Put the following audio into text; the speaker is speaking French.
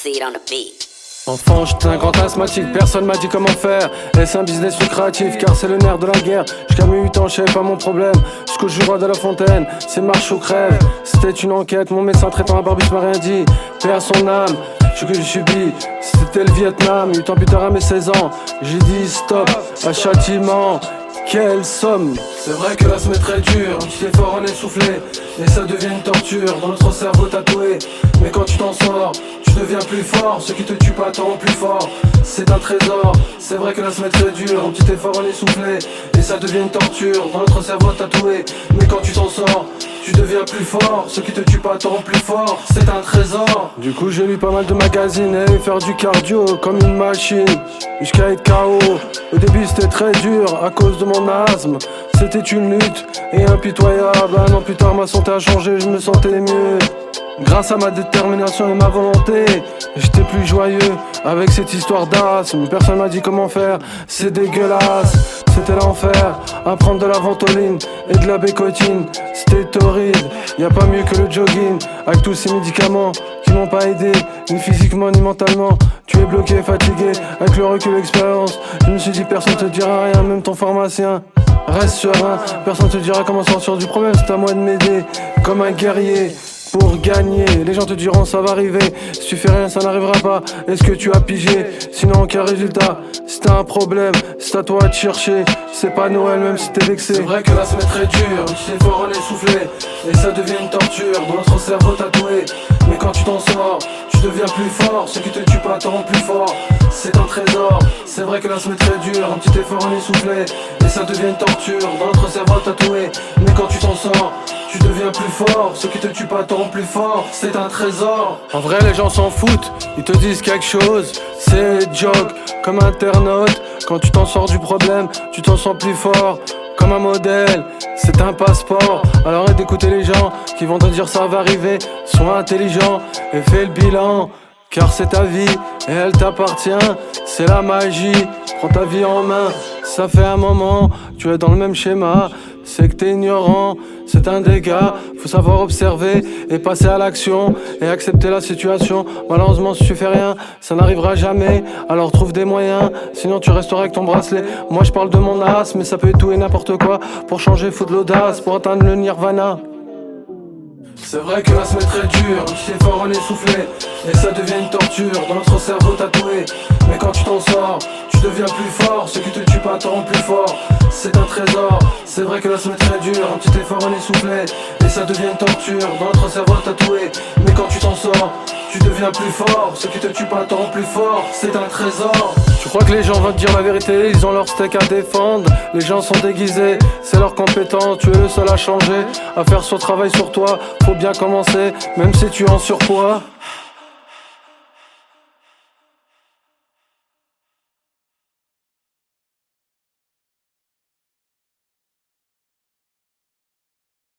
Backseat on the beat. Enfant, j'étais un grand asthmatique, personne m'a dit comment faire. Est-ce un business lucratif, car c'est le nerf de la guerre. Jusqu'à mes 8 ans, je savais pas mon problème. Jusqu'au jour roi de la fontaine, c'est marche ou crève. C'était une enquête, mon médecin traitant à Barbus m'a rien dit. Père son âme, ce que j'ai subi, c'était le Vietnam. 8 ans plus tard à mes 16 ans, j'ai dit stop à châtiment. Quelle somme! C'est vrai que là se met très dur, un petit effort en essoufflé, et ça devient une torture dans notre cerveau tatoué. Mais quand tu t'en sors, tu deviens plus fort, ce qui te tue pas t'en rend plus fort. C'est un trésor, c'est vrai que là se met très dur, un petit effort en essoufflé, et ça devient une torture dans notre cerveau tatoué. Mais quand tu t'en sors, tu deviens plus fort, ce qui te tue pas t'en rend plus fort. C'est un trésor. Du coup j'ai lu pas mal de magazines et faire du cardio comme une machine jusqu'à être KO. Au début c'était très dur à cause de mon asthme. C'était une lutte et impitoyable. Un an plus tard ma santé a changé, je me sentais mieux. Grâce à ma détermination et ma volonté, j'étais plus joyeux avec cette histoire d'asthme. Personne m'a dit comment faire, c'est dégueulasse. C'était l'enfer, à prendre de la ventoline et de la bécotine. C'était torride, y a pas mieux que le jogging. Avec tous ces médicaments qui m'ont pas aidé, ni physiquement ni mentalement. Tu es bloqué, fatigué, avec le recul l'expérience. Je me suis dit personne te dira rien, même ton pharmacien. Reste serein, personne te dira comment sortir du problème. C'est à moi de m'aider, comme un guerrier. Pour gagner, les gens te diront ça va arriver. Si tu fais rien ça n'arrivera pas. Est-ce que tu as pigé? Sinon aucun résultat. Si t'as un problème, c'est à toi de chercher. C'est pas Noël même si t'es vexé. C'est vrai que là ça met très dur, un petit effort en essoufflé, et ça devient une torture dans notre cerveau tatoué. Mais quand tu t'en sors, tu deviens plus fort, ce qui te tue pas t'en rend plus fort. C'est un trésor, c'est vrai que là ça met très dur, un petit effort en essoufflé, et ça devient une torture dans notre cerveau tatoué. Mais quand tu t'en sors, tu deviens plus fort, ce qui te tue pas t'en rend plus fort. C'est un trésor. En vrai les gens s'en foutent, ils te disent quelque chose. C'est joke, comme internaute. Quand tu t'en sors du problème, tu t'en sens plus fort. Comme un modèle, c'est un passeport. Alors arrête d'écouter les gens qui vont te dire ça va arriver. Sois intelligent et fais le bilan, car c'est ta vie et elle t'appartient. C'est la magie, prends ta vie en main. Ça fait un moment, tu es dans le même schéma. C'est que t'es ignorant, c'est un dégât. Faut savoir observer et passer à l'action et accepter la situation. Malheureusement si tu fais rien, ça n'arrivera jamais. Alors trouve des moyens, sinon tu resteras avec ton bracelet. Moi je parle de mon asthme, mais ça peut être tout et n'importe quoi. Pour changer, faut de l'audace, pour atteindre le nirvana. C'est vrai que là se met très dur, un petit effort en essoufflé, et ça devient une torture dans notre cerveau tatoué. Mais quand tu t'en sors, tu deviens plus fort, ce qui te tue pas t'en rend plus fort. C'est un trésor, c'est vrai que là se met très dur, un petit effort en essoufflé, et ça devient une torture dans notre cerveau tatoué. Mais quand tu t'en sors, tu deviens plus fort, ce qui te tue pas t'en rend plus fort. C'est un trésor. Tu crois que les gens vont te dire la vérité, ils ont leur steak à défendre. Les gens sont déguisés, c'est leur compétence. Tu es le seul à changer, à faire son travail sur toi. Faut bien commencer, même si tu es en surpoids.